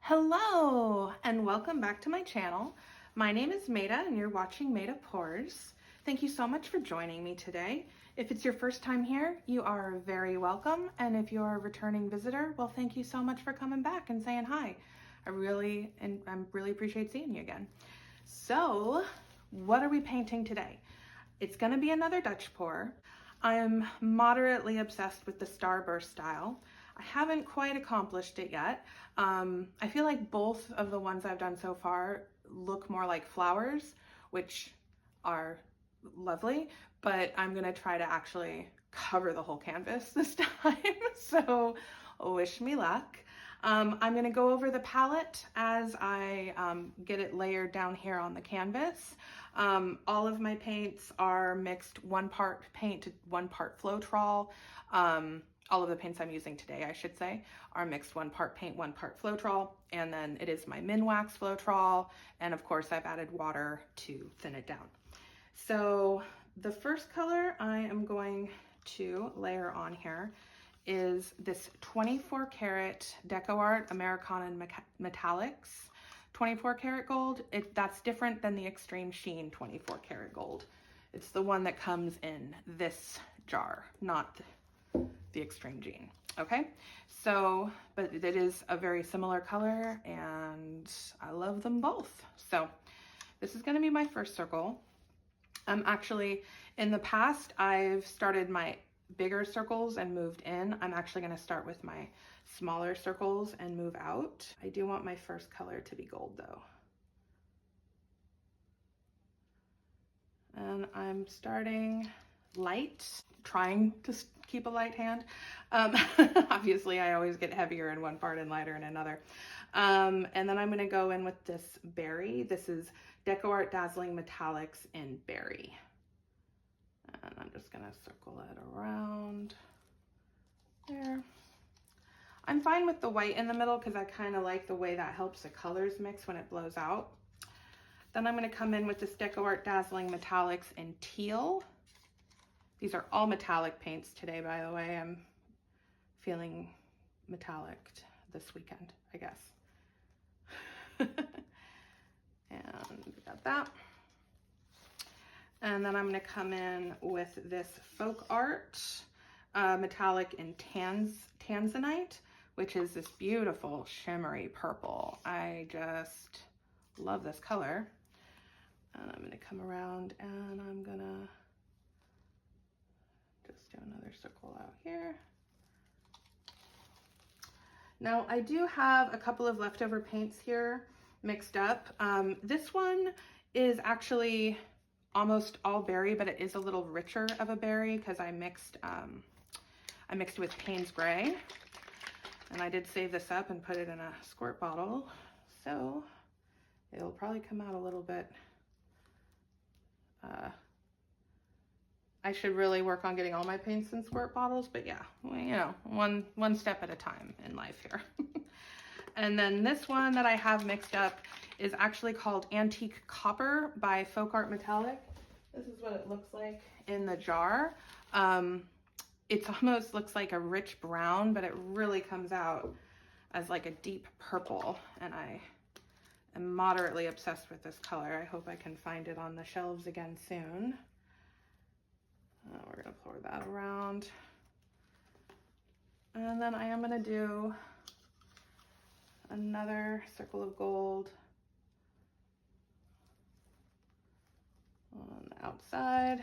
Hello and welcome back to my channel. My name is Maida and you're watching Maida Pours. Thank you so much for joining me today. If it's your first time here, you are very welcome. And if you're a returning visitor, well, thank you so much for coming back and saying hi. I really appreciate seeing you again. So what are we painting today? It's going to be another Dutch pour. I'm moderately obsessed with the Starburst style. I haven't quite accomplished it yet. I feel like both of the ones I've done so far look more like flowers, which are lovely, but I'm gonna try to actually cover the whole canvas this time. So wish me luck. I'm gonna go over the palette as I get it layered down here on the canvas. All of my paints are mixed 1 part paint to 1 part floetrol. All of the paints I'm using today, I should say, are mixed 1 part paint, 1 part floetrol, and then it is my minwax floetrol, and of course I've added water to thin it down. So the first color I am going to layer on here is this 24 karat DecoArt Americana Metallics 24 karat gold. That's different than the Extreme Sheen 24 karat gold. It's the one that comes in this jar, not the Extreme Sheen. Okay, so, but it is a very similar color and I love them both. So this is going to be my first circle. Actually, in the past, I've started my bigger circles and moved in. I'm actually going to start with my smaller circles and move out. I do want my first color to be gold though. And I'm starting light, trying to keep a light hand. Obviously I always get heavier in one part and lighter in another. And then I'm going to go in with this berry. This is DecoArt Dazzling Metallics in berry. And I'm just going to circle it around there. I'm fine with the white in the middle because I kind of like the way that helps the colors mix when it blows out. Then I'm going to come in with this DecoArt Dazzling Metallics in teal. These are all metallic paints today, by the way. I'm feeling metallic this weekend, I guess. And we got that. And then I'm going to come in with this Folkart metallic in Tanzanite, which is this beautiful shimmery purple. I just love this color. And I'm going to come around and I'm going to just do another circle out here. Now I do have a couple of leftover paints here mixed up. This one is actually almost all berry, but it is a little richer of a berry because I mixed with Paynes gray, and I did save this up and put it in a squirt bottle, so it'll probably come out a little bit. I should really work on getting all my paints in squirt bottles, but yeah, well, you know, one step at a time in life here. And then this one that I have mixed up is actually called Antique Copper by Folkart Metallic. This is what it looks like in the jar. It almost looks like a rich brown, but it really comes out as like a deep purple, and I am moderately obsessed with this color. I hope I can find it on the shelves again soon. We're going to pour that around. And then I am going to do another circle of gold on the outside.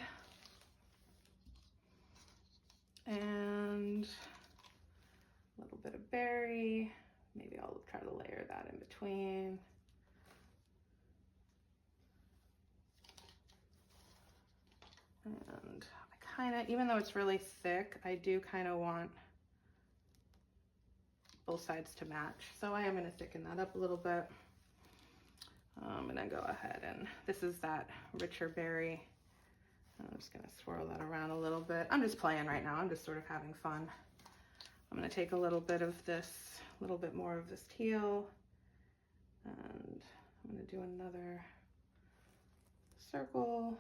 And a little bit of berry. Maybe I'll try to layer that in between. And I kind of, even though it's really thick, I do kind of want both sides to match. So I am going to thicken that up a little bit. I'm going to go ahead and, this is that richer berry. I'm just going to swirl that around a little bit. I'm just playing right now. I'm just sort of having fun. I'm going to take a little bit of this, a little bit more of this teal, and I'm going to do another circle.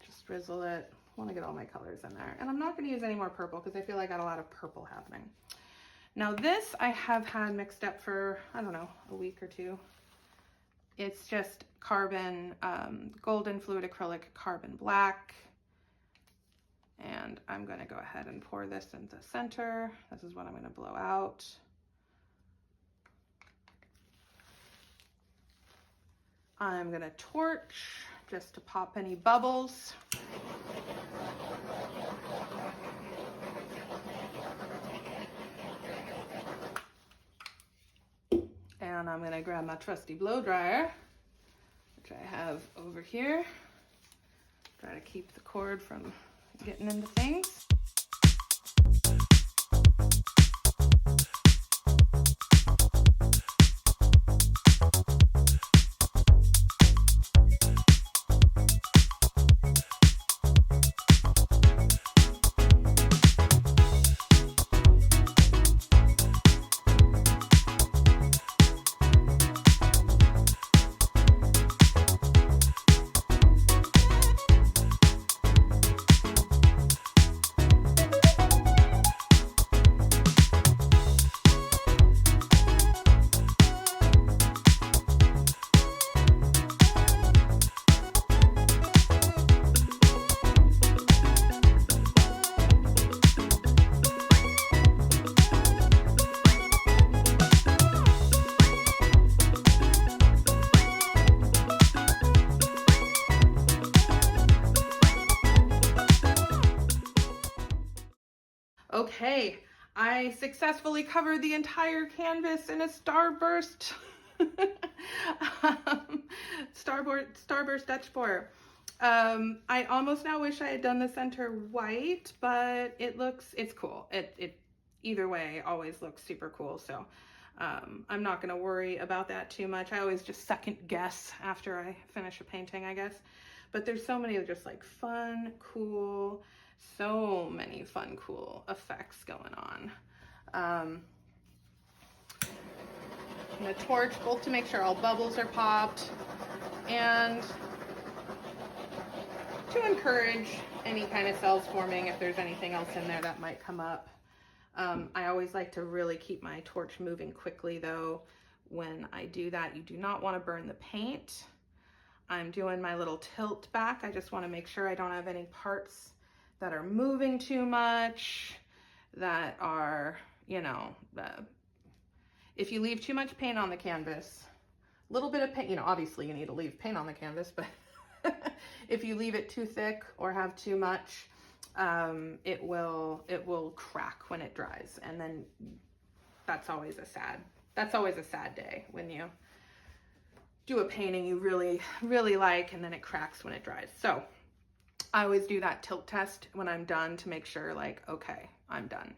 Just drizzle it. I want to get all my colors in there. And I'm not going to use any more purple because I feel like I got a lot of purple happening. Now this I have had mixed up for, I don't know, a week or two. It's just carbon, golden fluid acrylic carbon black. And I'm gonna go ahead and pour this into the center. This is what I'm gonna blow out. I'm gonna torch just to pop any bubbles. And I'm gonna grab my trusty blow dryer, which I have over here. Try to keep the cord from getting into things. Okay, I successfully covered the entire canvas in a Starburst, Starburst Dutch pour. I almost now wish I had done the center white, but it's cool. It either way always looks super cool. So I'm not gonna worry about that too much. I always just second guess after I finish a painting, I guess. But there's so many just like fun, cool, so many fun, cool effects going on. I'm gonna torch both to make sure all bubbles are popped and to encourage any kind of cells forming if there's anything else in there that might come up. I always like to really keep my torch moving quickly though. When I do that, you do not want to burn the paint. I'm doing my little tilt back. I just want to make sure I don't have any parts that are moving too much, that are, you know, if you leave too much paint on the canvas, a little bit of paint, you know, obviously you need to leave paint on the canvas, but if you leave it too thick or have too much, it will crack when it dries. And then that's always a sad day when you do a painting you really, really like and then it cracks when it dries. So I always do that tilt test when I'm done to make sure like, okay, I'm done.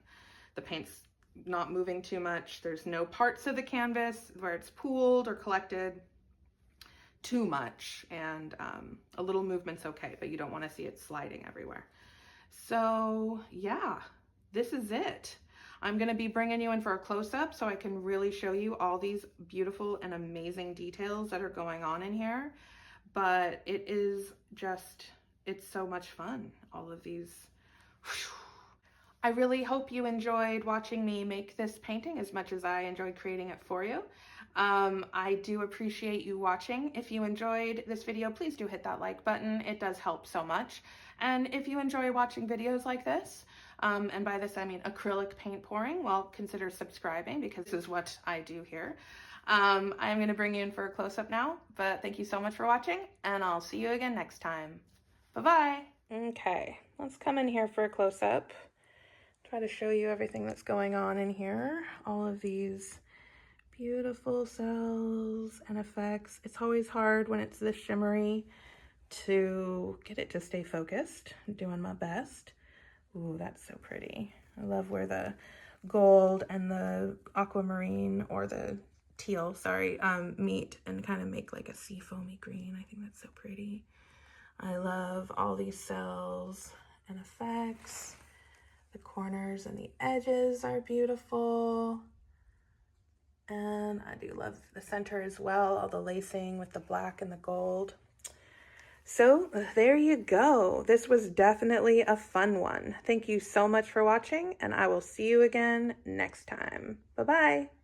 The paint's not moving too much. There's no parts of the canvas where it's pooled or collected too much, and a little movement's okay, but you don't want to see it sliding everywhere. So yeah, this is it. I'm going to be bringing you in for a close-up so I can really show you all these beautiful and amazing details that are going on in here. But it is just, it's so much fun, all of these. I really hope you enjoyed watching me make this painting as much as I enjoyed creating it for you. I do appreciate you watching. If you enjoyed this video, please do hit that like button. It does help so much. And if you enjoy watching videos like this, and by this I mean acrylic paint pouring, well, consider subscribing because this is what I do here. I'm going to bring you in for a close-up now, but thank you so much for watching, and I'll see you again next time. Bye-bye. Okay, let's come in here for a close-up. Try to show you everything that's going on in here. All of these beautiful cells and effects. It's always hard when it's this shimmery to get it to stay focused. I'm doing my best. Ooh, that's so pretty. I love where the gold and the aquamarine, or the teal, sorry, meet and kind of make like a sea foamy green. I think that's so pretty. I love all these cells and effects. The corners and the edges are beautiful. And I do love the center as well, all the lacing with the black and the gold. So there you go. This was definitely a fun one. Thank you so much for watching, and I will see you again next time. Bye-bye.